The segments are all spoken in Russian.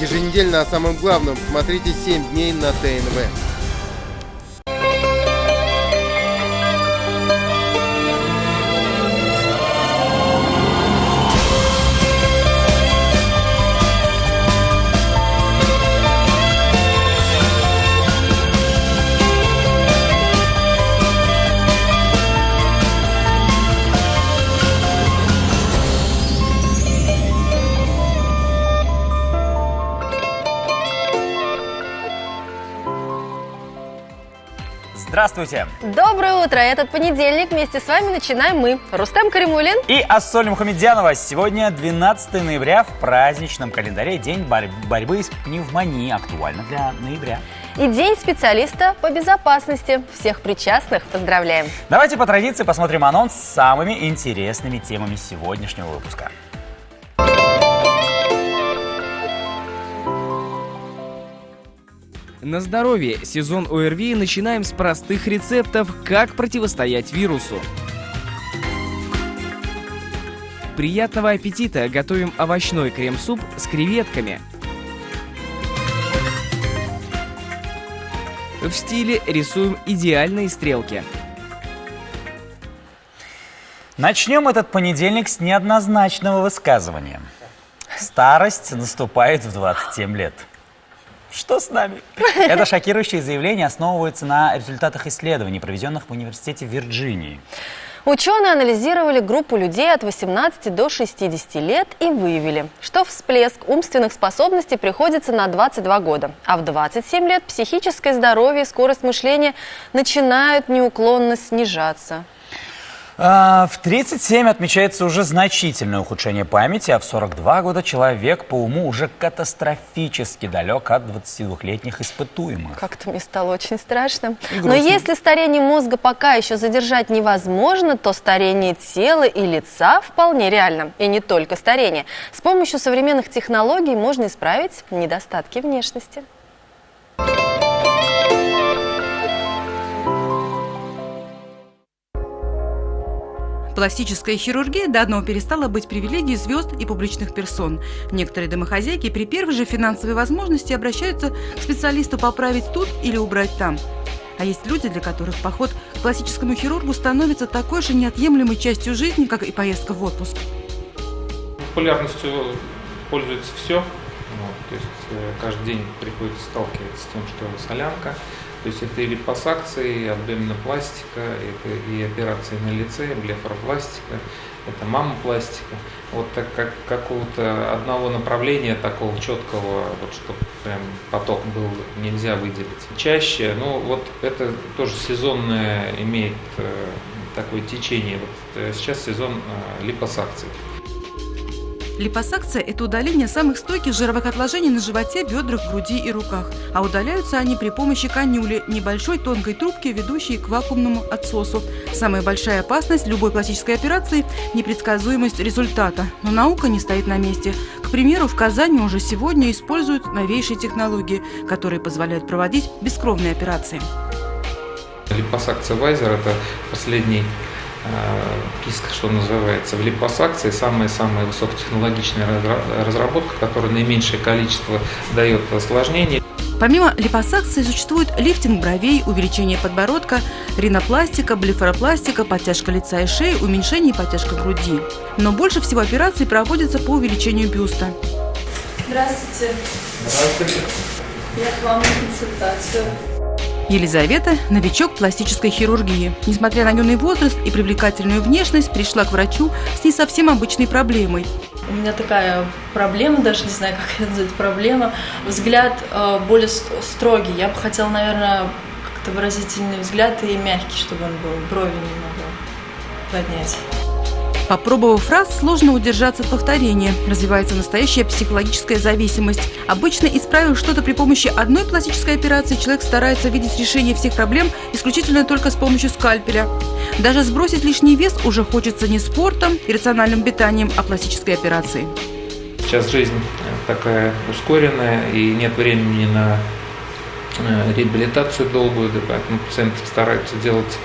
Еженедельно о самом главном смотрите 7 дней на ТНВ. Здравствуйте! Доброе утро! Этот понедельник вместе с вами начинаем мы, Рустам Каримулин и Ассоль Мухамедянова. Сегодня 12 ноября, в праздничном календаре День борьбы с пневмонией, актуально для ноября. И День специалиста по безопасности. Всех причастных поздравляем! Давайте по традиции посмотрим анонс с самыми интересными темами сегодняшнего выпуска. На здоровье! Сезон ОРВИ начинаем с простых рецептов, как противостоять вирусу. Приятного аппетита! Готовим овощной крем-суп с креветками. В стиле рисуем идеальные стрелки. Начнем этот понедельник с неоднозначного высказывания. Старость наступает в 27 лет. Что с нами? Это шокирующее заявление основывается на результатах исследований, проведенных в университете Вирджинии. Ученые анализировали группу людей от 18 до 60 лет и выявили, что всплеск умственных способностей приходится на 22 года, а в 27 лет психическое здоровье и скорость мышления начинают неуклонно снижаться. В 37 отмечается уже значительное ухудшение памяти, а в 42 года человек по уму уже катастрофически далек от 22-летних испытуемых. Как-то мне стало очень страшно. Но если старение мозга пока еще задержать невозможно, то старение тела и лица вполне реально. И не только старение. С помощью современных технологий можно исправить недостатки внешности. Пластическая хирургия давно перестала быть привилегией звезд и публичных персон. Некоторые домохозяйки при первой же финансовой возможности обращаются к специалисту поправить тут или убрать там. А есть люди, для которых поход к пластическому хирургу становится такой же неотъемлемой частью жизни, как и поездка в отпуск. Популярностью пользуется все. То есть каждый день приходится сталкиваться с тем, что солянка. То есть это и липосакции, и абдоминопластика, это и операции на лице, блефаропластика, это маммопластика. Вот так как какого-то одного направления такого четкого, вот чтобы прям поток был, нельзя выделить. Чаще, вот это тоже сезонное имеет такое течение. Вот сейчас сезон липосакций. Липосакция – это удаление самых стойких жировых отложений на животе, бедрах, груди и руках. А удаляются они при помощи канюли – небольшой тонкой трубки, ведущей к вакуумному отсосу. Самая большая опасность любой пластической операции – непредсказуемость результата. Но наука не стоит на месте. К примеру, в Казани уже сегодня используют новейшие технологии, которые позволяют проводить бескровные операции. Липосакция Вайзер – это последний киска, что называется, в липосакции, самая высокотехнологичная разработка, которая наименьшее количество дает осложнений. Помимо липосакции существует лифтинг бровей, увеличение подбородка, ринопластика, блефаропластика, подтяжка лица и шеи, уменьшение и подтяжка груди. Но больше всего операций проводится по увеличению бюста. Здравствуйте. Здравствуйте. Я к вам на консультацию. Елизавета – новичок пластической хирургии. Несмотря на юный возраст и привлекательную внешность, пришла к врачу с не совсем обычной проблемой. У меня такая проблема, даже не знаю, как это назвать, проблема. Взгляд более строгий. Я бы хотела, наверное, как-то выразительный взгляд и мягкий, чтобы он был, брови немного поднять. Попробовав раз, сложно удержаться от повторения. Развивается настоящая психологическая зависимость. Обычно, исправив что-то при помощи одной пластической операции, человек старается видеть решение всех проблем исключительно только с помощью скальпеля. Даже сбросить лишний вес уже хочется не спортом и рациональным питанием, а пластической операцией. Сейчас жизнь такая ускоренная, и нет времени на реабилитацию долгую, поэтому пациенты стараются делать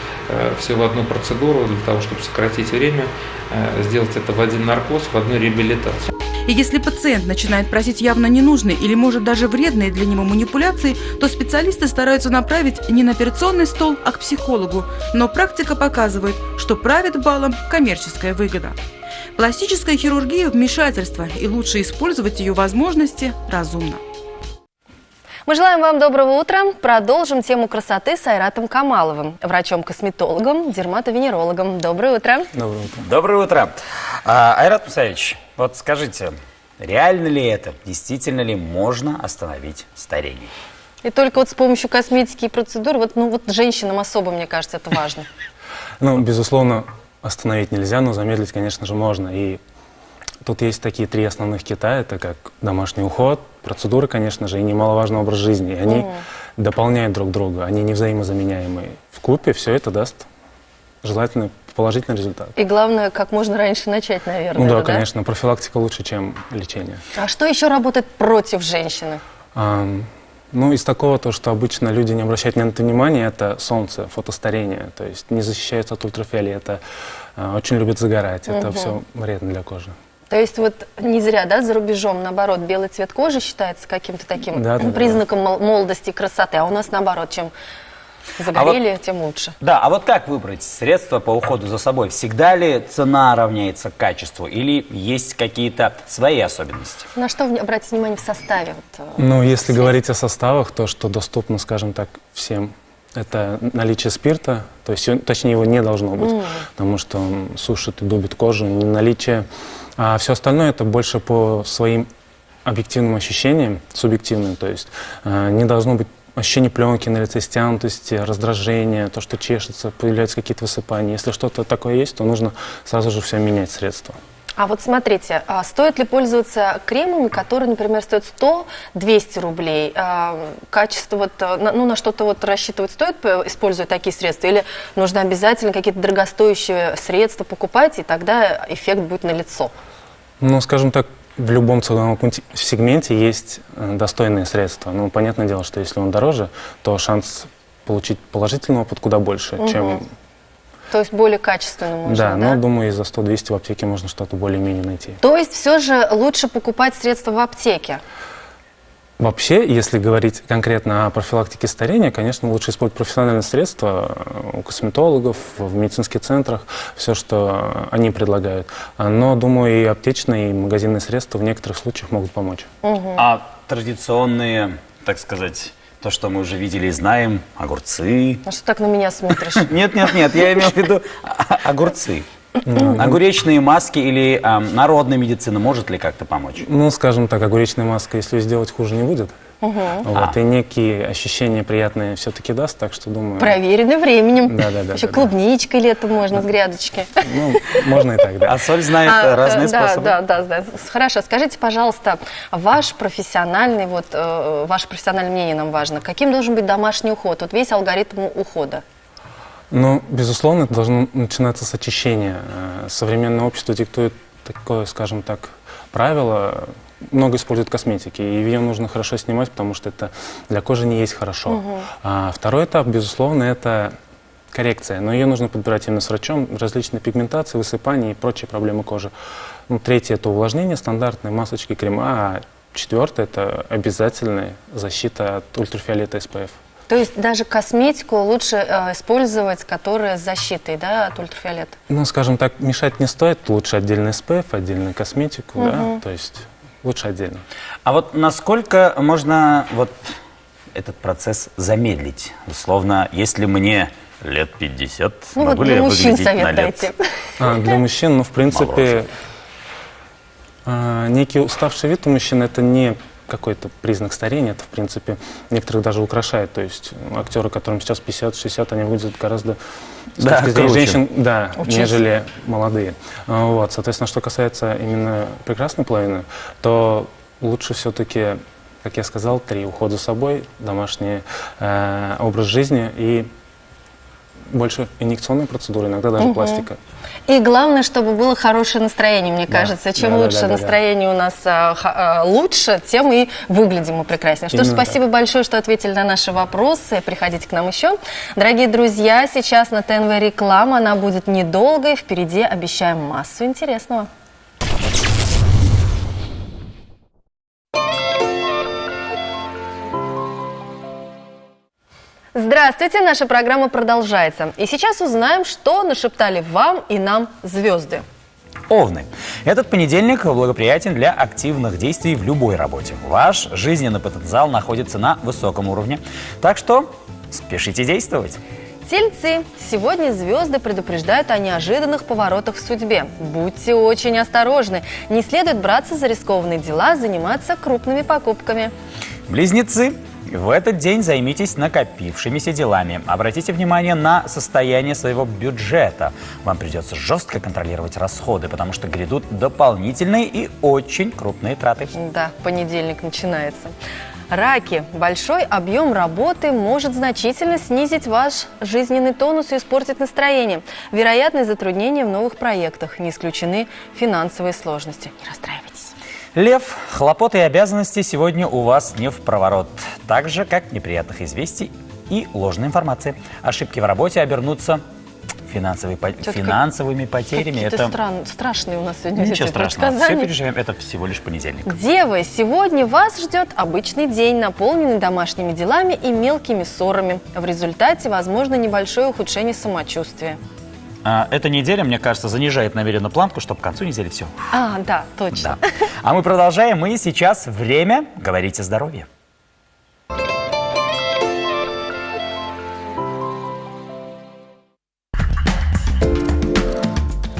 все в одну процедуру для того, чтобы сократить время, сделать это в один наркоз, в одну реабилитацию. И если пациент начинает просить явно ненужные или, может, даже вредные для него манипуляции, то специалисты стараются направить не на операционный стол, а к психологу. Но практика показывает, что правит балом коммерческая выгода. Пластическая хирургия – вмешательство, и лучше использовать ее возможности разумно. Мы желаем вам доброго утра. Продолжим тему красоты с Айратом Камаловым, врачом-косметологом, дерматовенерологом. Доброе утро. Доброе утро. Доброе утро. Айрат Мусаевич, вот скажите, реально ли это? Действительно ли можно остановить старение? И только вот с помощью косметики и процедур, вот женщинам особо, мне кажется, это важно. Ну, безусловно, остановить нельзя, но замедлить, конечно же, можно. И тут есть такие три основных кита. Это как домашний уход, процедуры, конечно же, и немаловажный образ жизни. И они дополняют друг друга, они не взаимозаменяемые. Вкупе все это даст желательный положительный результат. И главное, как можно раньше начать, наверное. Ну да, конечно, профилактика лучше, чем лечение. А что еще работает против женщины? Ну, из такого, то, что обычно люди не обращают на это внимания, это солнце, фотостарение, то есть не защищаются от ультрафиолета, очень любят загорать, это все вредно для кожи. То есть вот не зря, да, за рубежом, наоборот, белый цвет кожи считается каким-то таким признаком молодости и красоты, а у нас наоборот, чем загорели, тем лучше. Да, а вот как выбрать средства по уходу за собой? Всегда ли цена равняется качеству или есть какие-то свои особенности? На что обратить внимание в составе? Ну, если говорить о составах, то, что доступно, скажем так, всем, это наличие спирта, то есть, точнее, его не должно быть, потому что он сушит и дубит кожу, наличие. А все остальное это больше по своим объективным ощущениям, субъективным, то есть не должно быть ощущение пленки на лице, стянутости, раздражения, то, что чешется, появляются какие-то высыпания. Если что-то такое есть, то нужно сразу же все менять средства. А вот смотрите, стоит ли пользоваться кремами, которые, например, стоят 100-200 рублей? Качество, на что-то рассчитывать стоит, используя такие средства? Или нужно обязательно какие-то дорогостоящие средства покупать, и тогда эффект будет налицо? Ну, скажем так, в любом ценовом сегменте есть достойные средства. Ну, понятное дело, что если он дороже, то шанс получить положительный опыт куда больше, чем... То есть более качественно можно, да? Но, думаю, и за 100-200 в аптеке можно что-то более-менее найти. То есть все же лучше покупать средства в аптеке? Вообще, если говорить конкретно о профилактике старения, конечно, лучше использовать профессиональные средства у косметологов, в медицинских центрах, все, что они предлагают. Но, думаю, и аптечные, и магазинные средства в некоторых случаях могут помочь. А традиционные, так сказать, то, что мы уже видели и знаем, огурцы. А что так на меня смотришь? Нет, я имел в виду огурцы. Огуречные маски или народная медицина может ли как-то помочь? Ну, скажем так, огуречная маска, если ее сделать, хуже не будет. Вот, и некие ощущения приятные все-таки даст, так что думаю... Проверены временем. Да. Еще клубничкой летом можно с грядочки. Ну, можно и так, да. А соль знает разные способы. Да. Хорошо, скажите, пожалуйста, ваше профессиональное мнение нам важно. Каким должен быть домашний уход? Вот весь алгоритм ухода. Ну, безусловно, это должно начинаться с очищения. Современное общество диктует такое, скажем так, правило. Много используют косметики, и ее нужно хорошо снимать, потому что это для кожи не есть хорошо. А второй этап, безусловно, это коррекция, но ее нужно подбирать именно с врачом, различные пигментации, высыпания и прочие проблемы кожи. Ну, третье – это увлажнение, стандартные масочки, крема, а четвертое – это обязательная защита от ультрафиолета SPF. То есть даже косметику лучше использовать, которая с защитой, да, от ультрафиолета? Ну, скажем так, мешать не стоит, лучше отдельный SPF, отдельную косметику, да, то есть лучше отдельно. А вот насколько можно вот этот процесс замедлить? Условно, если мне лет 50, могу ли я выглядеть на лет? Для мужчин, ну, в принципе, некий уставший вид у мужчин – это не какой-то признак старения, это, в принципе, некоторых даже украшает. То есть актеры, которым сейчас 50-60, они выглядят гораздо с точки зрения женщин, нежели молодые. Вот, соответственно, что касается именно прекрасной половины, то лучше все-таки, как я сказал, 3: уход за собой, домашний образ жизни и больше инъекционные процедуры, иногда даже пластика. И главное, чтобы было хорошее настроение, мне кажется. Чем лучше настроение у нас лучше, тем и выглядим мы прекраснее. Что ж, спасибо большое, что ответили на наши вопросы. Приходите к нам еще. Дорогие друзья, сейчас на ТНВ реклама. Она будет недолгой. Впереди обещаем массу интересного. Здравствуйте, наша программа продолжается. И сейчас узнаем, что нашептали вам и нам звезды. Овны. Этот понедельник благоприятен для активных действий в любой работе. Ваш жизненный потенциал находится на высоком уровне, так что спешите действовать. Тельцы. Сегодня звезды предупреждают о неожиданных поворотах в судьбе. Будьте очень осторожны. Не следует браться за рискованные дела, заниматься крупными покупками. Близнецы. В этот день займитесь накопившимися делами. Обратите внимание на состояние своего бюджета. Вам придется жестко контролировать расходы, потому что грядут дополнительные и очень крупные траты. Да, понедельник начинается. Раки. Большой объем работы может значительно снизить ваш жизненный тонус и испортить настроение. Вероятны затруднения в новых проектах. Не исключены финансовые сложности. Не расстраивайтесь. Лев. Хлопоты и обязанности сегодня у вас не в проворот. Так же, как неприятных известий и ложной информации. Ошибки в работе обернутся финансовыми потерями. Какие-то страшные у нас сегодня. Ничего страшного, все переживем, это всего лишь понедельник. Девы, сегодня вас ждет обычный день, наполненный домашними делами и мелкими ссорами. В результате возможно небольшое ухудшение самочувствия. Эта неделя, мне кажется, занижает намеренно планку, чтобы к концу недели все. Да, точно. Да. А мы продолжаем. И сейчас время говорить о здоровье.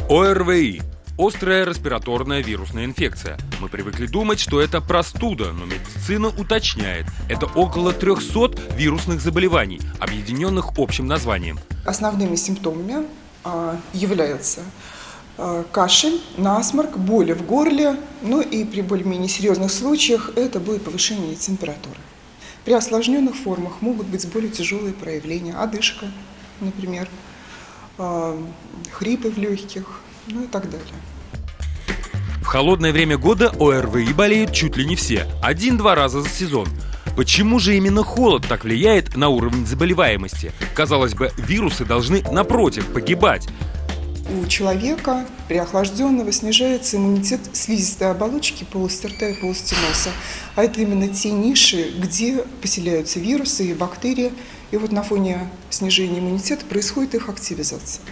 ОРВИ – острая респираторная вирусная инфекция. Мы привыкли думать, что это простуда, но медицина уточняет – это около 300 вирусных заболеваний, объединенных общим названием. Основными симптомами являются кашель, насморк, боли в горле, ну и при более-менее серьезных случаях это будет повышение температуры. При осложненных формах могут быть более тяжелые проявления, одышка, например, хрипы в легких, ну и так далее. В холодное время года ОРВИ болеют чуть ли не все, 1-2 раза за сезон. Почему же именно холод так влияет на уровень заболеваемости? Казалось бы, вирусы должны, напротив, погибать. У человека при охлажденного снижается иммунитет слизистой оболочки полости рта и полости носа. А это именно те ниши, где поселяются вирусы и бактерии. И вот на фоне снижения иммунитета происходит их активизация.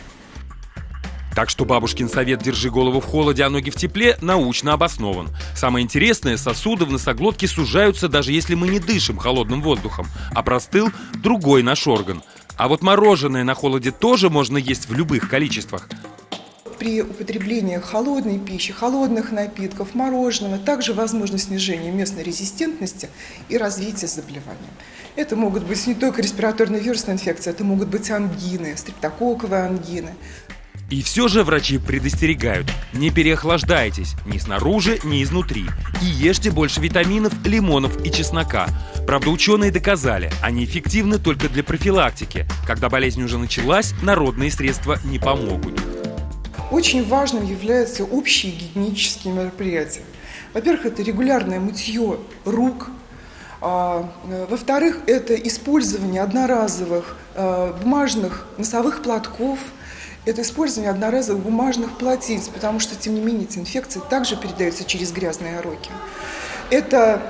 Так что бабушкин совет «держи голову в холоде, а ноги в тепле» научно обоснован. Самое интересное, сосуды в носоглотке сужаются, даже если мы не дышим холодным воздухом, а простыл другой наш орган. А вот мороженое на холоде тоже можно есть в любых количествах. При употреблении холодной пищи, холодных напитков, мороженого также возможно снижение местной резистентности и развитие заболевания. Это могут быть не только респираторно-вирусные инфекции, это могут быть ангины, стрептококковые ангины. И все же врачи предостерегают: не переохлаждайтесь ни снаружи, ни изнутри. И ешьте больше витаминов, лимонов и чеснока. Правда, ученые доказали, они эффективны только для профилактики. Когда болезнь уже началась, народные средства не помогут. Очень важным являются общие гигиенические мероприятия. Во-первых, это регулярное мытье рук. Во-вторых, это использование одноразовых бумажных носовых платков. Это использование одноразовых бумажных полотенец, потому что, тем не менее, эти инфекции также передаются через грязные руки. Это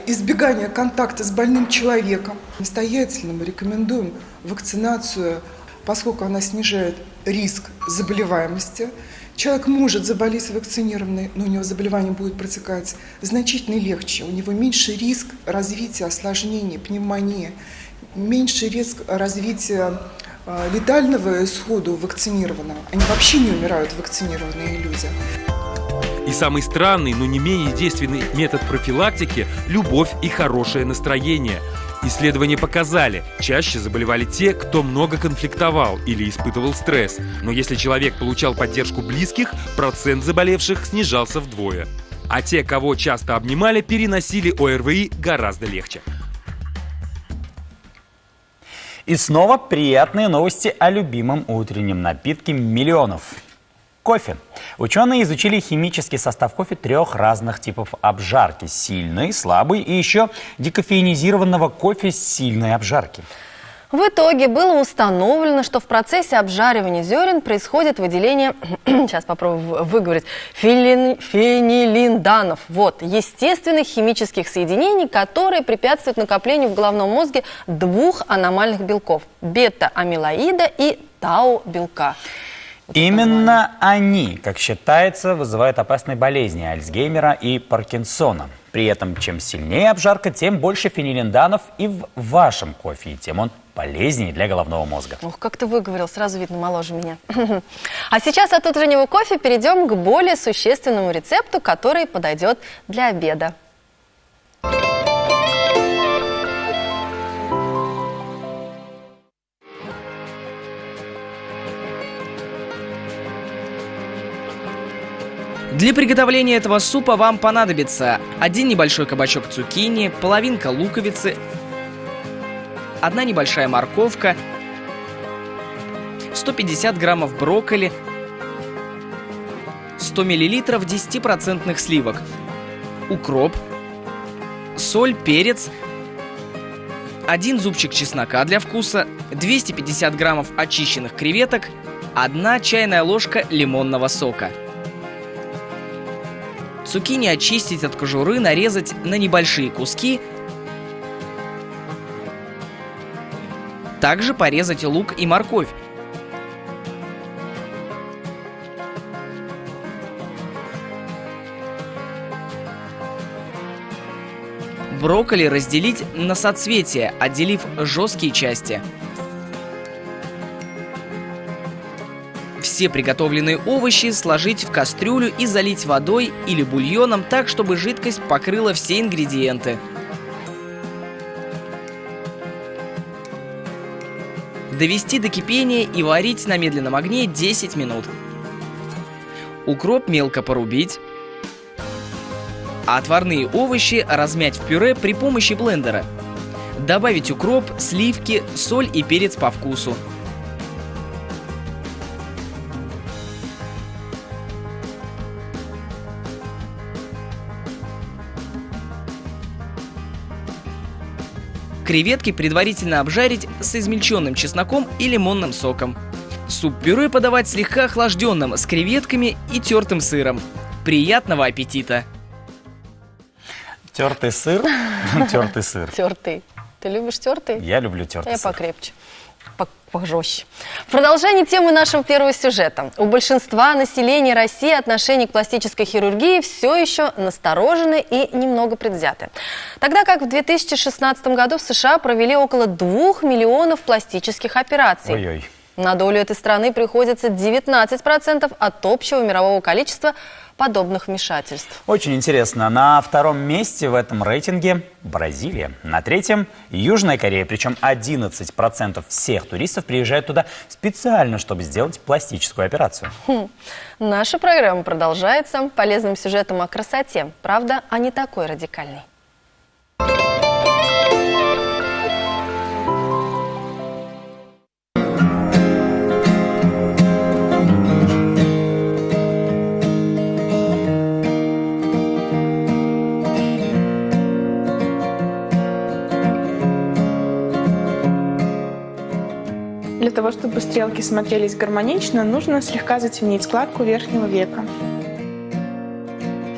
избегание контакта с больным человеком. Настоятельно мы рекомендуем вакцинацию, поскольку она снижает риск заболеваемости. Человек может заболеть вакцинированный, но у него заболевание будет протекать значительно легче. У него меньше риск развития осложнений, пневмонии, меньше риск развития летального исхода у вакцинированного. Они вообще не умирают, вакцинированные люди. И самый странный, но не менее действенный метод профилактики – любовь и хорошее настроение. Исследования показали, чаще заболевали те, кто много конфликтовал или испытывал стресс. Но если человек получал поддержку близких, процент заболевших снижался вдвое. А те, кого часто обнимали, переносили ОРВИ гораздо легче. И снова приятные новости о любимом утреннем напитке миллионов. Кофе. Ученые изучили химический состав кофе 3 разных типов обжарки. Сильный, слабый и еще декофеинизированного кофе с сильной обжарки. В итоге было установлено, что в процессе обжаривания зерен происходит выделение, сейчас попробую выговорить, фенилинданов, естественных химических соединений, которые препятствуют накоплению в головном мозге двух аномальных белков – бета-амилоида и тау-белка. Именно они, как считается, вызывают опасные болезни Альцгеймера и Паркинсона. При этом, чем сильнее обжарка, тем больше фенилинданов и в вашем кофе, и тем он полезнее для головного мозга. Ух, как ты выговорил, сразу видно, моложе меня. А сейчас от утреннего кофе перейдем к более существенному рецепту, который подойдет для обеда. Для приготовления этого супа вам понадобится 1 небольшой кабачок цукини, половинка луковицы, 1 небольшая морковка, 150 граммов брокколи, 100 миллилитров 10% сливок, укроп, соль, перец, 1 зубчик чеснока для вкуса, 250 граммов очищенных креветок, 1 чайная ложка лимонного сока. Цукини очистить от кожуры, нарезать на небольшие куски. Также порезать лук и морковь. Брокколи разделить на соцветия, отделив жесткие части. Все приготовленные овощи сложить в кастрюлю и залить водой или бульоном так, чтобы жидкость покрыла все ингредиенты. Довести до кипения и варить на медленном огне 10 минут. Укроп мелко порубить. А отварные овощи размять в пюре при помощи блендера. Добавить укроп, сливки, соль и перец по вкусу. Креветки предварительно обжарить с измельченным чесноком и лимонным соком. Суп-пюре подавать слегка охлажденным с креветками и тертым сыром. Приятного аппетита! Тертый сыр? Тертый сыр. Тертый. Ты любишь тертый? Я люблю тертый сыр. Я покрепче. Пожестче. В продолжении темы нашего первого сюжета. У большинства населения России отношение к пластической хирургии все еще насторожены и немного предвзяты. Тогда как в 2016 году в США провели около 2 миллионов пластических операций. Ой-ой. На долю этой страны приходится 19% от общего мирового количества подобных вмешательств. Очень интересно. На втором месте в этом рейтинге Бразилия. На третьем Южная Корея. Причем 11% всех туристов приезжают туда специально, чтобы сделать пластическую операцию. Наша программа продолжается полезным сюжетом о красоте. Правда, а не такой радикальной. Для того, чтобы стрелки смотрелись гармонично, нужно слегка затемнить складку верхнего века.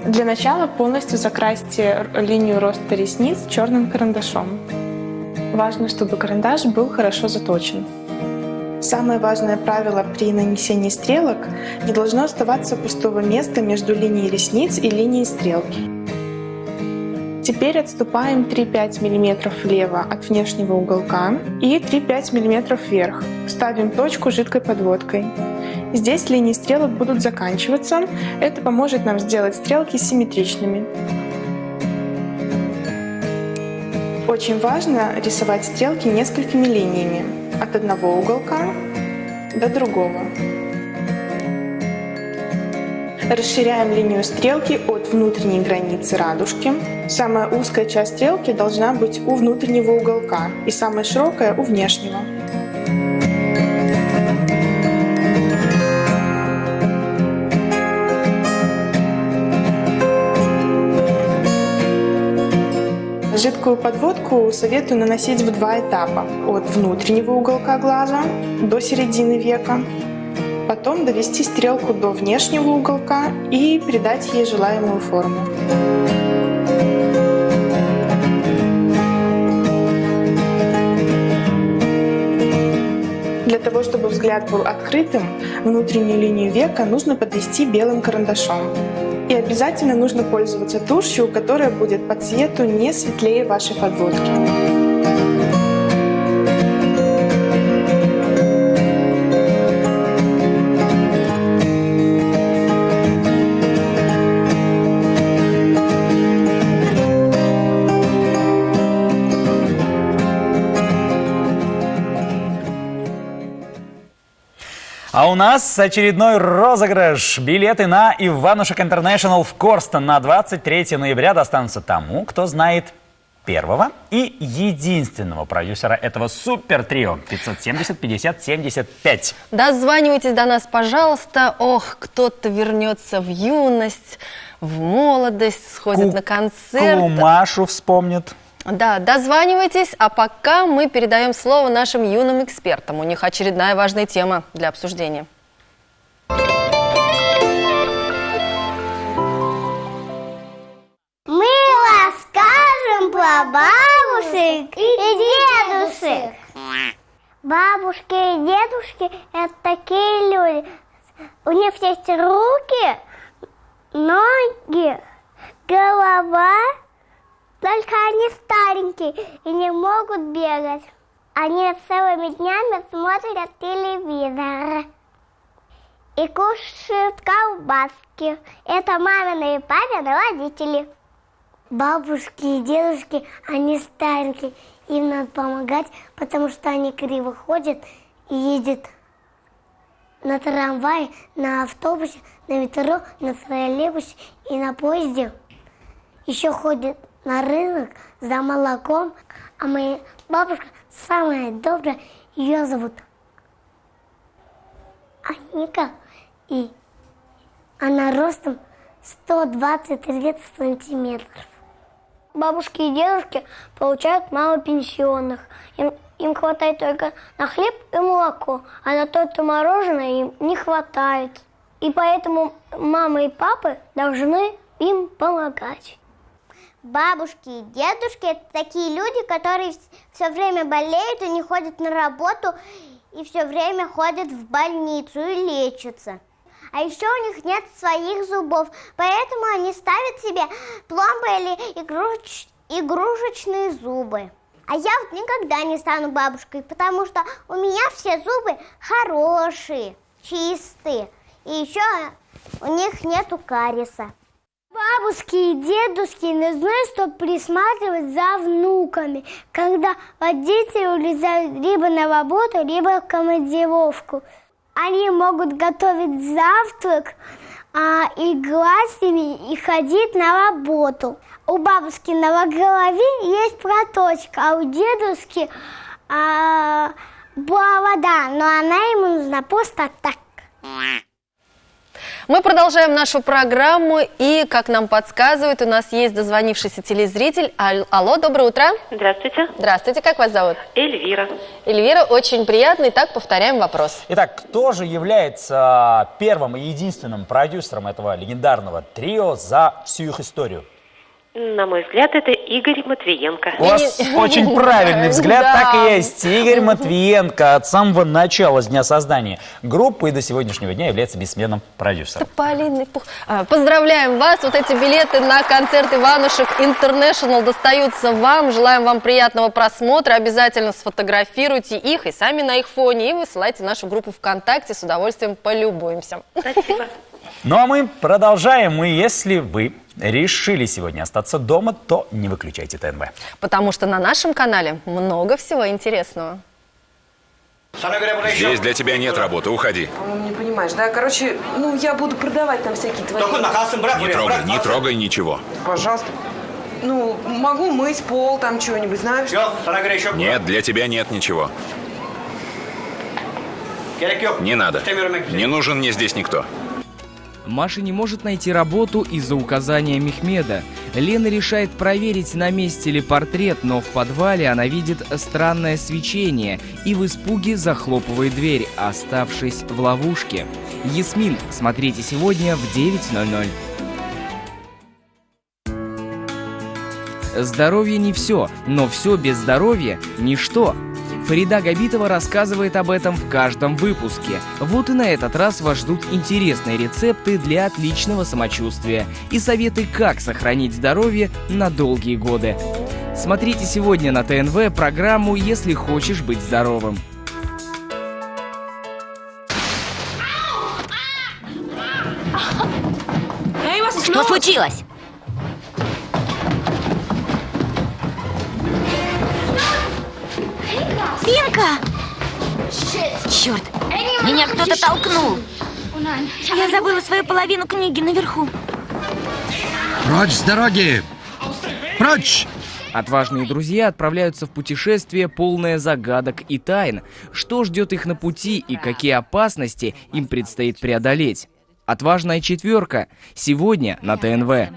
Для начала полностью закрасьте линию роста ресниц черным карандашом. Важно, чтобы карандаш был хорошо заточен. Самое важное правило при нанесении стрелок – не должно оставаться пустого места между линией ресниц и линией стрелки. Теперь отступаем 3-5 мм влево от внешнего уголка и 3-5 мм вверх. Ставим точку жидкой подводкой. Здесь линии стрелок будут заканчиваться. Это поможет нам сделать стрелки симметричными. Очень важно рисовать стрелки несколькими линиями. От одного уголка до другого. Расширяем линию стрелки от внутренней границы радужки. Самая узкая часть стрелки должна быть у внутреннего уголка и самая широкая у внешнего. Жидкую подводку советую наносить в 2 этапа. От внутреннего уголка глаза до середины века. Потом довести стрелку до внешнего уголка и придать ей желаемую форму. Для того, чтобы взгляд был открытым, внутреннюю линию века нужно подвести белым карандашом. И обязательно нужно пользоваться тушью, которая будет по цвету не светлее вашей подводки. А у нас очередной розыгрыш. Билеты на Иванушек Интернешнл в Корстон на 23 ноября достанутся тому, кто знает первого и единственного продюсера этого супер-трио. 570-50-75. Дозванивайтесь до нас, пожалуйста. Ох, кто-то вернется в юность, в молодость, сходит на концерт. Машу вспомнит. Да, дозванивайтесь, а пока мы передаем слово нашим юным экспертам. У них очередная важная тема для обсуждения. Мы расскажем про бабушек и дедушек. Бабушки и дедушки – это такие люди. У них есть руки, ноги, голова. Только они старенькие и не могут бегать. Они целыми днями смотрят телевизор и кушают колбаски. Это мамины и папины родители. Бабушки и дедушки, они старенькие. Им надо помогать, потому что они криво ходят и ездят на трамвае, на автобусе, на метро, на троллейбусе и на поезде. Еще ходят на рынок за молоком, а моя бабушка самая добрая, ее зовут Аника, и она ростом 120 сантиметров. Бабушки и дедушки получают мало пенсионных, им хватает только на хлеб и молоко, а на торт и мороженое им не хватает. И поэтому мама и папа должны им помогать. Бабушки и дедушки – это такие люди, которые все время болеют и не ходят на работу, и все время ходят в больницу и лечатся. А еще у них нет своих зубов, поэтому они ставят себе пломбы или игрушечные зубы. А я вот никогда не стану бабушкой, потому что у меня все зубы хорошие, чистые, и еще у них нету кариеса. Бабушки и дедушки нужны, чтобы присматривать за внуками, когда родители улетают либо на работу, либо в командировку. Они могут готовить завтрак, играть с ними и ходить на работу. У бабушки на голове есть проточка, а у дедушки вода, но она ему нужна просто так. Мы продолжаем нашу программу, и, как нам подсказывают, у нас есть дозвонившийся телезритель. Алло, доброе утро. Здравствуйте. Здравствуйте, как вас зовут? Эльвира. Эльвира, очень приятно. Итак, повторяем вопрос. Итак, кто же является первым и единственным продюсером этого легендарного трио за всю их историю? На мой взгляд, это Игорь Матвиенко. У вас очень правильный взгляд, так и есть. Игорь Матвиенко от самого начала, с дня создания группы и до сегодняшнего дня является бессменным продюсером. Тополиный пух. Поздравляем вас. Вот эти билеты на концерт Иванушек Интернешнл достаются вам. Желаем вам приятного просмотра. Обязательно сфотографируйте их и сами на их фоне. И высылайте в нашу группу ВКонтакте. С удовольствием полюбуемся. Спасибо. Ну а мы продолжаем. И если вы решили сегодня остаться дома, то не выключайте ТНВ. Потому что на нашем канале много всего интересного. Здесь для тебя нет работы, уходи. Не понимаешь, да? Короче, я буду продавать там всякие твои... Не трогай ничего. Пожалуйста. Могу мыть пол, там что-нибудь, знаешь? Нет, для тебя нет ничего. Не надо. Не нужен мне здесь никто. Маша не может найти работу из-за указания Мехмеда. Лена решает проверить, на месте ли портрет, но в подвале она видит странное свечение и в испуге захлопывает дверь, оставшись в ловушке. Ясмин, смотрите сегодня в 9:00. Здоровье не все, но все без здоровья – ничто. Фарида Габитова рассказывает об этом в каждом выпуске. Вот и на этот раз вас ждут интересные рецепты для отличного самочувствия и советы, как сохранить здоровье на долгие годы. Смотрите сегодня на ТНВ программу «Если хочешь быть здоровым». Что случилось? Пинка! Черт, меня кто-то толкнул. Я забыла свою половину книги наверху. Прочь с дороги! Прочь! Отважные друзья отправляются в путешествие, полное загадок и тайн. Что ждет их на пути и какие опасности им предстоит преодолеть? «Отважная четверка» сегодня на ТНВ.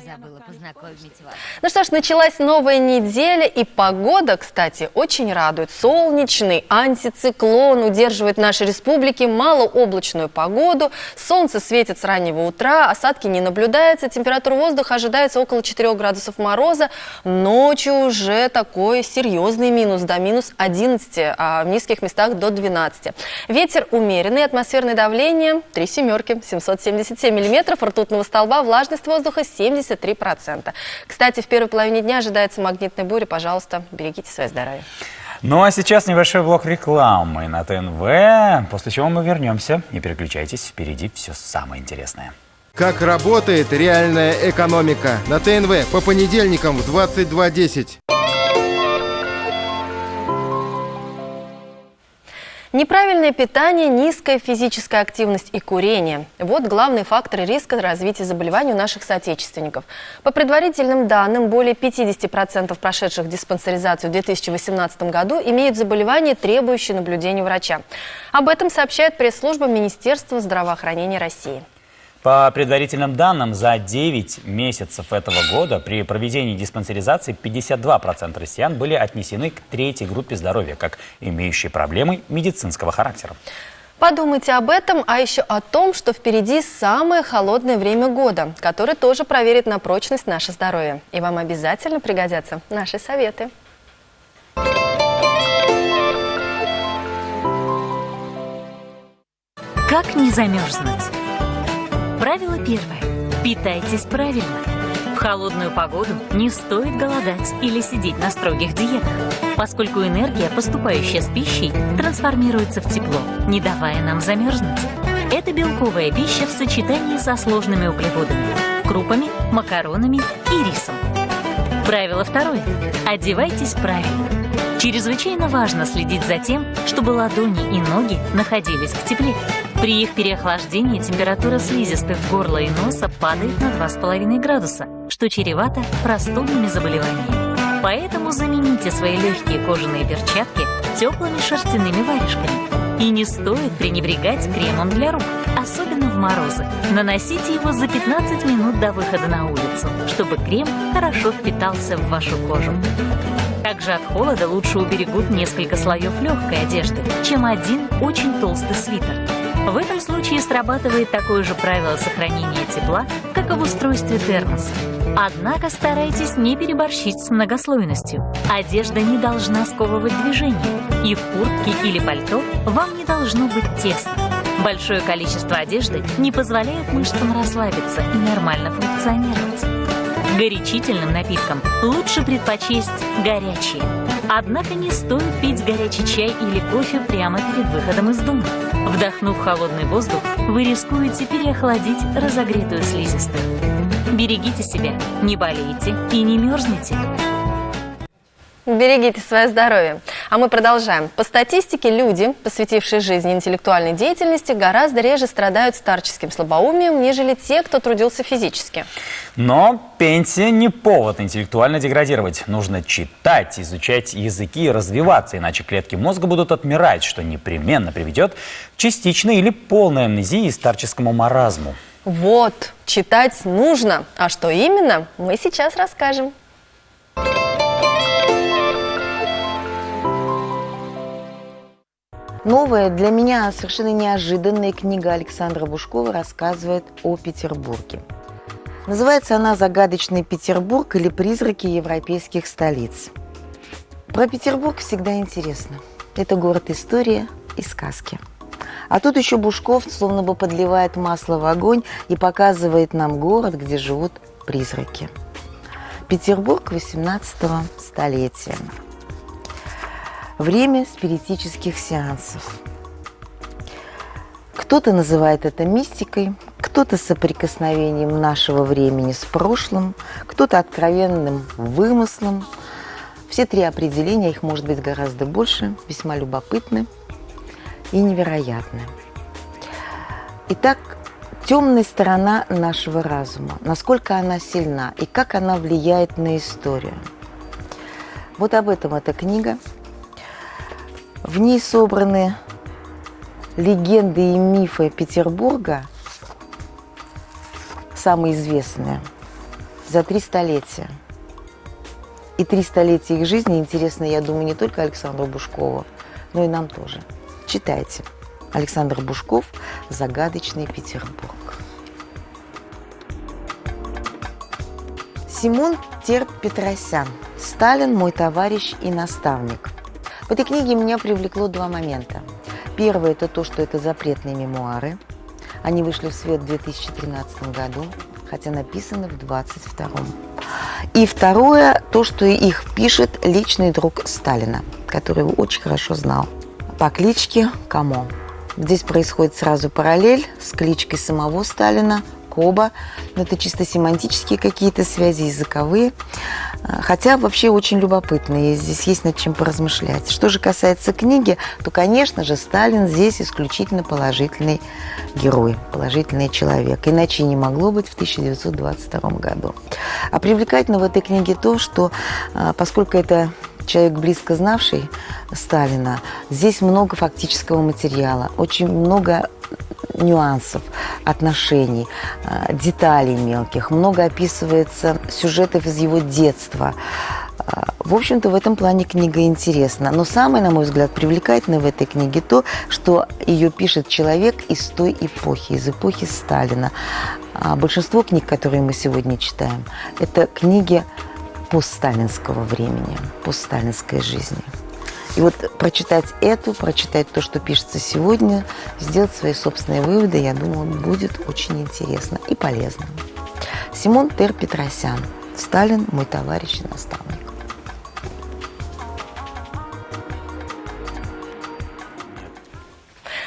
Ну что ж, началась новая неделя, и погода, кстати, очень радует. Солнечный антициклон удерживает в нашей республике малооблачную погоду. Солнце светит с раннего утра, осадки не наблюдается, температура воздуха ожидается около 4 градусов мороза. Ночью уже такой серьезный минус, до минус 11, а в низких местах до 12. Ветер умеренный, атмосферное давление 3 семерки, 777 миллиметров ртутного столба, влажность воздуха 73%. Кстати, в первой половине дня ожидается магнитная буря. Пожалуйста, берегите свое здоровье. Ну а сейчас небольшой блок рекламы на ТНВ, после чего мы вернемся. Не переключайтесь, впереди все самое интересное. Как работает реальная экономика на ТНВ по понедельникам в 22:10. Неправильное питание, низкая физическая активность и курение – вот главные факторы риска развития заболеваний у наших соотечественников. По предварительным данным, более 50% прошедших диспансеризацию в 2018 году имеют заболевания, требующие наблюдения врача. Об этом сообщает пресс-служба Министерства здравоохранения России. По предварительным данным, за 9 месяцев этого года при проведении диспансеризации 52% россиян были отнесены к третьей группе здоровья, как имеющие проблемы медицинского характера. Подумайте об этом, а еще о том, что впереди самое холодное время года, которое тоже проверит на прочность наше здоровье. И вам обязательно пригодятся наши советы. Как не замерзнуть? Правило первое. Питайтесь правильно. В холодную погоду не стоит голодать или сидеть на строгих диетах, поскольку энергия, поступающая с пищей, трансформируется в тепло, не давая нам замерзнуть. Это белковая пища в сочетании со сложными углеводами, крупами, макаронами и рисом. Правило второе. Одевайтесь правильно. Чрезвычайно важно следить за тем, чтобы ладони и ноги находились в тепле. При их переохлаждении температура слизистых горла и носа падает на 2,5 градуса, что чревато простудными заболеваниями. Поэтому замените свои легкие кожаные перчатки теплыми шерстяными варежками. И не стоит пренебрегать кремом для рук, особенно в морозы. Наносите его за 15 минут до выхода на улицу, чтобы крем хорошо впитался в вашу кожу. Также от холода лучше уберегут несколько слоев легкой одежды, чем один очень толстый свитер. В этом случае срабатывает такое же правило сохранения тепла, как и в устройстве термоса. Однако старайтесь не переборщить с многослойностью. Одежда не должна сковывать движение, и в куртке или пальто вам не должно быть тесно. Большое количество одежды не позволяет мышцам расслабиться и нормально функционировать. Горячительным напиткам лучше предпочесть горячие. Однако не стоит пить горячий чай или кофе прямо перед выходом из дома. Вдохнув холодный воздух, вы рискуете переохладить разогретую слизистую. Берегите себя, не болейте и не мерзните. Берегите свое здоровье. А мы продолжаем. По статистике, люди, посвятившие жизни интеллектуальной деятельности, гораздо реже страдают старческим слабоумием, нежели те, кто трудился физически. Но пенсия не повод интеллектуально деградировать. Нужно читать, изучать языки и развиваться, иначе клетки мозга будут отмирать, что непременно приведет к частичной или полной амнезии и старческому маразму. Вот, читать нужно. А что именно, мы сейчас расскажем. Новая, для меня совершенно неожиданная книга Александра Бушкова рассказывает о Петербурге. Называется она «Загадочный Петербург» или «Призраки европейских столиц». Про Петербург всегда интересно. Это город истории и сказки. А тут еще Бушков словно бы подливает масло в огонь и показывает нам город, где живут призраки. Петербург 18-го столетия. Время спиритических сеансов. Кто-то называет это мистикой, кто-то соприкосновением нашего времени с прошлым, кто-то откровенным вымыслом. Все три определения, их может быть гораздо больше, весьма любопытны и невероятны. Итак, темная сторона нашего разума. Насколько она сильна и как она влияет на историю. Вот об этом эта книга. В ней собраны легенды и мифы Петербурга, самые известные, за 3 столетия. И 3 столетия их жизни интересны, я думаю, не только Александру Бушкову, но и нам тоже. Читайте. Александр Бушков «Загадочный Петербург». Симон Терпетросян. «Сталин – мой товарищ и наставник». В этой книге меня привлекло 2 момента. Первое – это то, что это запретные мемуары. Они вышли в свет в 2013 году, хотя написаны в 2022. И второе – то, что их пишет личный друг Сталина, который его очень хорошо знал, по кличке Камо. Здесь происходит сразу параллель с кличкой самого Сталина, Коба. Но это чисто семантические какие-то связи, языковые. Хотя вообще очень любопытно, и здесь есть над чем поразмышлять. Что же касается книги, то, конечно же, Сталин здесь исключительно положительный герой, положительный человек. Иначе не могло быть в 1922 году. А привлекательно в этой книге то, что, поскольку это человек, близко знавший Сталина, здесь много фактического материала, очень много нюансов, отношений, деталей мелких. Много описывается сюжетов из его детства. В общем-то, в этом плане книга интересна. Но самое, на мой взгляд, привлекательное в этой книге то, что ее пишет человек из той эпохи, из эпохи Сталина. А большинство книг, которые мы сегодня читаем, это книги постсталинского времени, постсталинской жизни. И вот прочитать то, что пишется сегодня, сделать свои собственные выводы, я думаю, будет очень интересно и полезно. Симон Терпетросян. «Сталин – мой товарищ и наставник».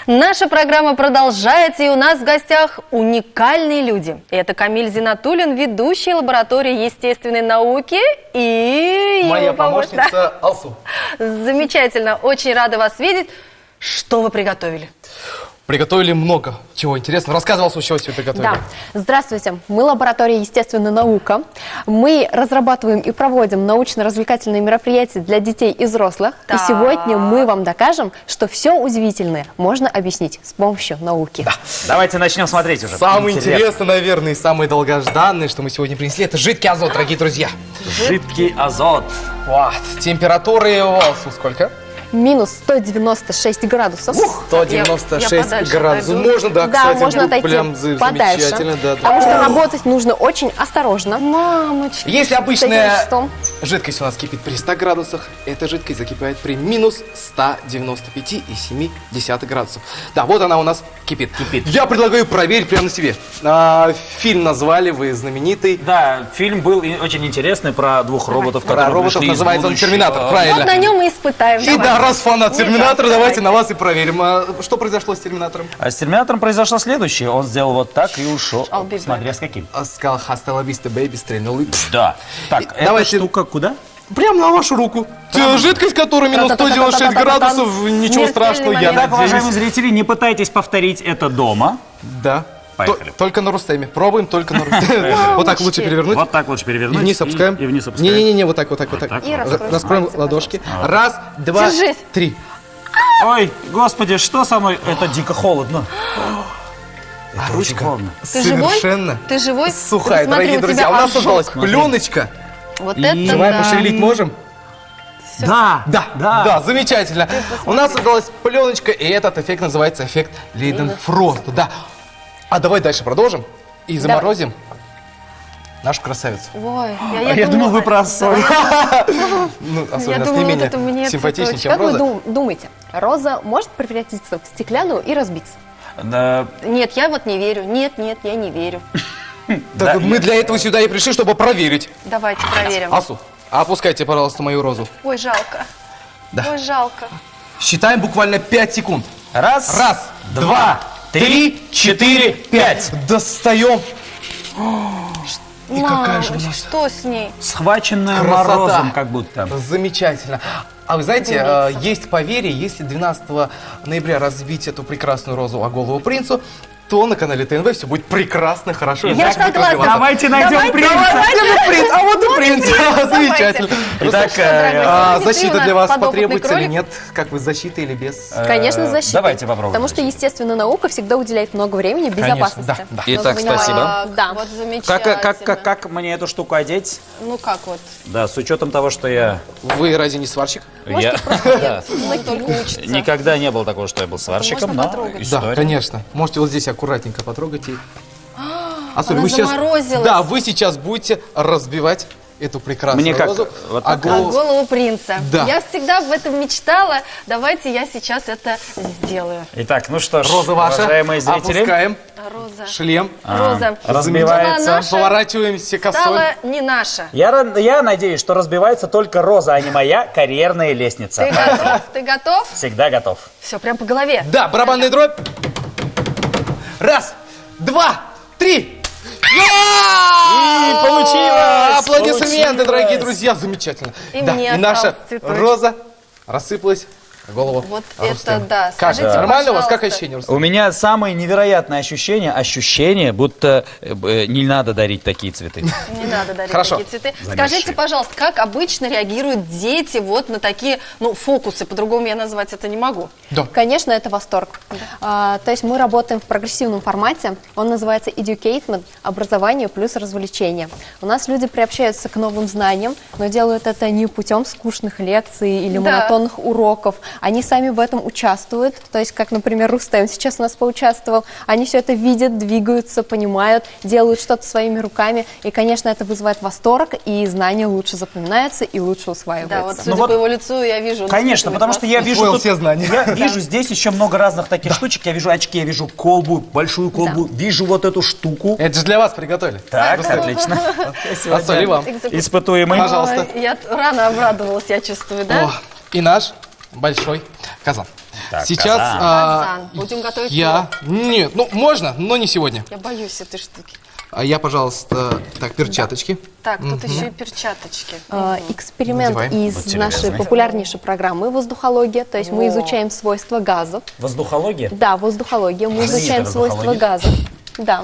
Наша программа продолжается, и у нас в гостях уникальные люди. Это Камиль Зинатуллин, ведущий лаборатории естественной науки, и моя его помощница Алсу. Замечательно, очень рада вас видеть. Что вы приготовили? Приготовили много чего интересного. Рассказывай, Алсу, чего сегодня приготовили. Да. Здравствуйте. Мы лаборатория «Естественная наука». Мы разрабатываем и проводим научно-развлекательные мероприятия для детей и взрослых. И сегодня мы вам докажем, что все удивительное можно объяснить с помощью науки. Да. Давайте начнем смотреть уже. Самое интересное, наверное, и самое долгожданное, что мы сегодня принесли, это жидкий азот, дорогие друзья. Жидкий азот. Вот. Температуры у Алсу сколько? Минус 196 градусов. 196 градусов. Можно, да, кстати, можно отойти прям подальше, замечательно. Да, потому что работать нужно очень осторожно. Мамочки. Если обычная жидкость у нас кипит при 100 градусах, эта жидкость закипает при минус 195,7 градусов. Да, вот она у нас кипит. Я предлагаю проверить прямо на себе. Фильм назвали вы знаменитый. Да, фильм был очень интересный про 2 роботов, про которые роботов, пришли из называется он будущего. «Терминатор», правильно. Вот на нем и испытаем. И да, раз фанат «Терминатора», давайте на вас и проверим. Что произошло с «Терминатором»? А с «Терминатором» произошло следующее. Он сделал вот так и ушел. Смотря с каким. Сказал «Hasta la vista, baby», стрельнул и... Да. Так, эта штука куда? Прямо на вашу руку. Жидкость, которая минус 196 градусов, ничего страшного, я Так, уважаемые надеюсь. зрители, не пытайтесь повторить это дома. Да. Поехали. Только на Рустеме. Пробуем только на Рустеме. Вот так лучше перевернуть. Вот так лучше перевернуть. И вниз опускаем. И вниз опускаем. Не-не-не, вот так. И раскроем ладошки. Раз, два, три. Ой, господи, что со мной? Это дико холодно. А ручка Ты живой? совершенно Ты живой? сухая, Смотри, дорогие у друзья. тебя У нас ожог. создалась Смотри. пленочка. Вот И это желаем да. пошевелить можем? Да, Да, замечательно. У нас создалась пленочка, и этот эффект называется эффект Лейденфроста. Да. А давай дальше продолжим и заморозим нашу красавицу. Ой, Я думал, вы про соль. Ну, особенно Я с думала, не вот это мне менее симпатичней, цветочек. чем Как роза. вы думаете, роза может превратиться в стеклянную и разбиться? Да, Нет, я вот не верю. Нет, я не верю. Так мы для этого сюда и пришли, чтобы проверить. Давайте проверим. Асу, опускайте, пожалуйста, мою розу. Ой, жалко. Да. Ой, жалко. Считаем буквально 5 секунд. Раз, Раз, два, три, 4, 5. Достаем. И какая же у Мамочка, нас что с ней? Схваченная красота. морозом, как будто. Замечательно. А вы знаете, Дымится. есть поверье, если 12 ноября разбить эту прекрасную розу о голову принцу, то на канале ТНВ все будет прекрасно, хорошо. и Я дальше будет согласна. развиваться. Давайте найдем Давайте, принца. давайте. Где же принц? А вот и принц. Замечательно. Итак, дорогой, защита ты у для нас вас подопытный потребуется или кролик? нет? Как вы, с защитой или без? Конечно, защита. Давайте попробуем. Потому что естественная наука всегда уделяет много времени безопасности. да, да. Итак, Много внимания. спасибо. Да. Вот замечательно. Как мне эту штуку одеть? Ну как вот? Да, с учетом того, что я... Вы разве не сварщик? Да. Мы только учится. Никогда не было такого, что я был сварщиком, Можно но потрогать? история. Да, конечно. Можете вот здесь аккуратненько потрогать. Она заморозилась. Да, вы сейчас будете разбивать эту прекрасную Мне как? розу. Вот о так? голову- Голову принца. Да. Я всегда об этом мечтала. Давайте я сейчас это сделаю. Итак, ну что ж, Роза ваша. уважаемые зрители, Опускаем Роза. шлем. Роза. разбивается. Была наша, Поворачиваемся косой. стала не наша. Я надеюсь, что разбивается только роза, а не моя карьерная лестница. Ты готов? Ты готов? Всегда готов. Все, прям по голове. Да, барабанная дробь. Раз, два, три. И получилось! Аплодисменты, Получилось! дорогие друзья, замечательно. И Да, мне и наша остался цветочек. роза рассыпалась в голову Вот Рустема. это да. Как, Скажите, нормально у вас? Как пожалуйста. ощущение, Рустем? У меня самое невероятное ощущение, будто не надо дарить такие цветы. Не надо дарить Хорошо. такие цветы. Замерзшие. Скажите, пожалуйста, как обычно реагируют дети вот на такие, ну, фокусы? По-другому я назвать это не могу. Конечно, это восторг. То есть мы работаем в прогрессивном формате. Он называется Educatement, образование плюс развлечение. У нас люди приобщаются к новым знаниям, но делают это не путем скучных лекций или Да. монотонных уроков. Они сами в этом участвуют. То есть, как, например, Рустем сейчас у нас поучаствовал. Они все это видят, двигаются, понимают, делают что-то своими руками. И, конечно, это вызывает восторг, и знания лучше запоминаются и лучше усваиваются. Да, вот судя по его лицу, я вижу. он Конечно, испытывает потому что я вижу Усвоил тут- все знания. Я вижу здесь еще много разных таких штучек. Я вижу очки, я вижу колбу, большую колбу, вижу вот эту штуку. Это же для вас приготовили. Так, отлично. А соли вам. Испытуемый. Пожалуйста. Ой, я рано обрадовалась, я чувствую, да? О, и наш большой казан. Так, Сейчас казан. Казан. Будем готовить я... Нет, ну можно, но не сегодня. Я боюсь этой штуки. А я, пожалуйста, так, перчаточки. Так, тут еще и перчаточки. Эксперимент Надеваем. из Вот нашей серьезно. популярнейшей программы «Воздухология». То есть мы изучаем свойства газов. Воздухология? Да, воздухология. Мы Знаменитая изучаем свойства воздухология. газов. Да.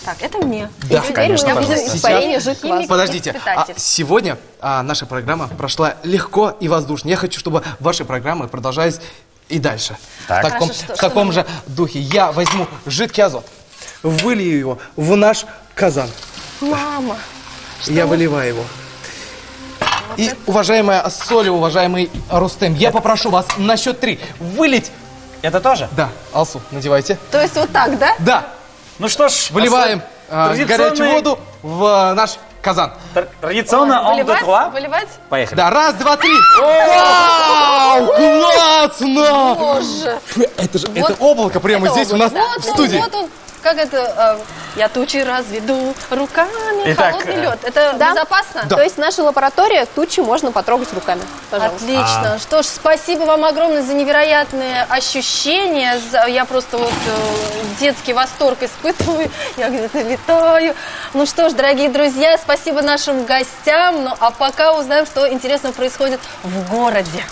Так, это мне. Да, И теперь конечно, мы будем пожалуйста. испарение жидкого Химик. Подождите, Испытатель. сегодня наша программа прошла легко и воздушно. Я хочу, чтобы ваши программы продолжались и дальше. Так. В таком, Хорошо, в таком же духе. Я возьму жидкий азот, вылью его в наш казан. Мама. Я выливаю его. И, уважаемая Соля, уважаемый Рустем, я попрошу вас на счет 3 вылить. Это тоже? Да, Алсу, надевайте. То есть вот так, да? Да, Ну что ж, выливаем традиционный- горячую воду в наш казан. Традиционно он Выливать? Выливать? Поехали. Да, раз, два, три. Вау, классно! Боже. Это же это облако прямо здесь у нас Вот в студии. он, вот он. Как это? Я тучи разведу руками. Итак, Холодный лед. Это безопасно? То есть наша лаборатория, тучи можно потрогать руками. Пожалуйста. Отлично. Что ж, спасибо вам огромное за невероятные ощущения. Я просто вот детский восторг испытываю. Я где-то летаю. Ну что ж, дорогие друзья, спасибо нашим гостям. Ну а пока узнаем, что интересного происходит в городе.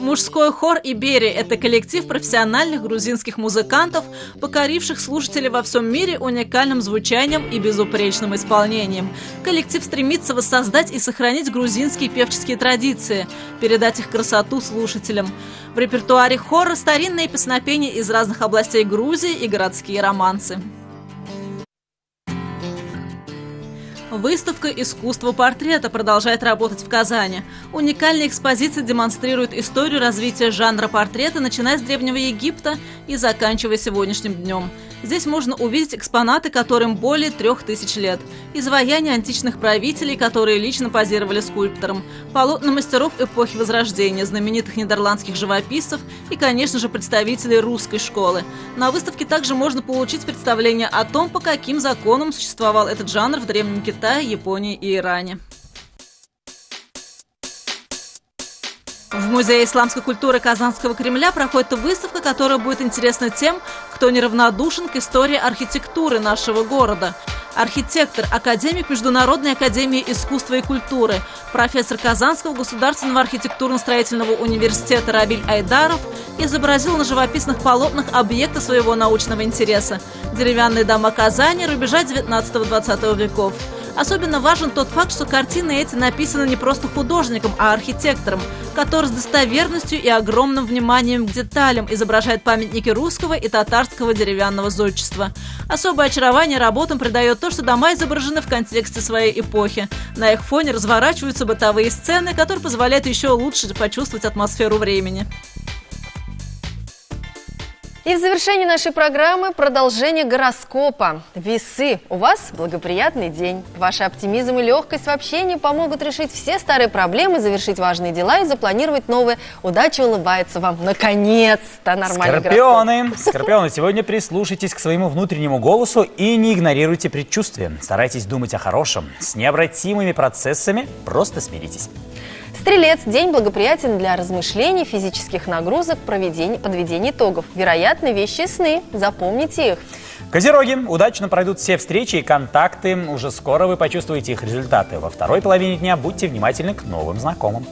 Мужской хор «Иберия» — это коллектив профессиональных грузинских музыкантов, покоривших слушателей во всем мире уникальным звучанием и безупречным исполнением. Коллектив стремится воссоздать и сохранить грузинские певческие традиции, передать их красоту слушателям. В репертуаре хора старинные песнопения из разных областей Грузии и городские романсы. Выставка «Искусство портрета» продолжает работать в Казани. Уникальная экспозиция демонстрирует историю развития жанра портрета, начиная с Древнего Египта и заканчивая сегодняшним днем. Здесь можно увидеть экспонаты, которым более 3000 лет, изваяния античных правителей, которые лично позировали скульпторам, полотна мастеров эпохи Возрождения, знаменитых нидерландских живописцев и, конечно же, представителей русской школы. На выставке также можно получить представление о том, по каким законам существовал этот жанр в Древнем Китае, Японии и Иране. В Музее исламской культуры Казанского Кремля проходит выставка, которая будет интересна тем, кто неравнодушен к истории архитектуры нашего города. Архитектор, академик Международной академии искусства и культуры, профессор Казанского государственного архитектурно-строительного университета Рабиль Айдаров изобразил на живописных полотнах объекты своего научного интереса – деревянные дома Казани рубежа 19-20 веков. Особенно важен тот факт, что картины эти написаны не просто художником, а архитектором, который с достоверностью и огромным вниманием к деталям изображает памятники русского и татарского деревянного зодчества. Особое очарование работам придает то, что дома изображены в контексте своей эпохи. На их фоне разворачиваются бытовые сцены, которые позволяют еще лучше почувствовать атмосферу времени. И в завершении нашей программы продолжение гороскопа. Весы, у вас благоприятный день. Ваш оптимизм и легкость в общении помогут решить все старые проблемы, завершить важные дела и запланировать новые. Удача улыбается вам. Наконец-то нормальный гороскоп. Скорпионы, сегодня прислушайтесь к своему внутреннему голосу и не игнорируйте предчувствия. Старайтесь думать о хорошем. С необратимыми процессами просто смиритесь. Стрелец, день благоприятен для размышлений, физических нагрузок, подведения итогов. Вероятно, вещи и сны. Запомните их. Козероги, удачно пройдут все встречи и контакты. Уже скоро вы почувствуете их результаты. Во второй половине дня будьте внимательны к новым знакомым.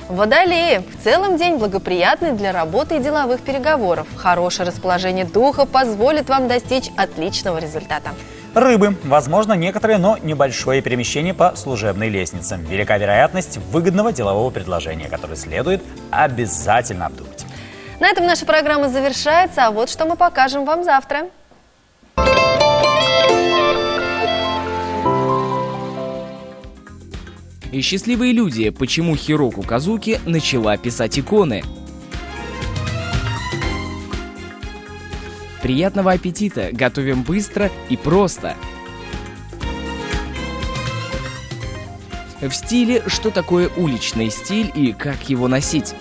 Водолеи, в целом день благоприятный для работы и деловых переговоров. Хорошее расположение духа позволит вам достичь отличного результата. Рыбы. Возможно, некоторое, но небольшое перемещение по служебной лестнице. Велика вероятность выгодного делового предложения, которое следует обязательно обдумать. На этом наша программа завершается, а вот что мы покажем вам завтра. И счастливые люди, почему Хироку Казуки начала писать иконы. Приятного аппетита! Готовим быстро и просто. В стиле, что такое уличный стиль и как его носить.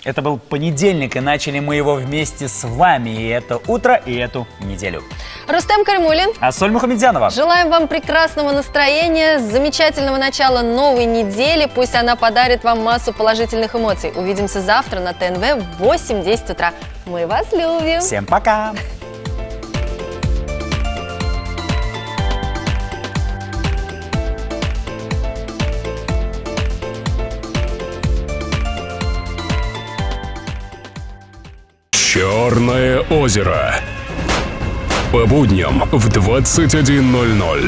Это был понедельник, и начали мы его вместе с вами. И это утро, и эту неделю. Рустем Каримулин. Асоль Мухамедзянова. Желаем вам прекрасного настроения, замечательного начала новой недели. Пусть она подарит вам массу положительных эмоций. Увидимся завтра на ТНВ в 8-10 утра. Мы вас любим. Всем пока. Черное озеро. По будням в 21:00.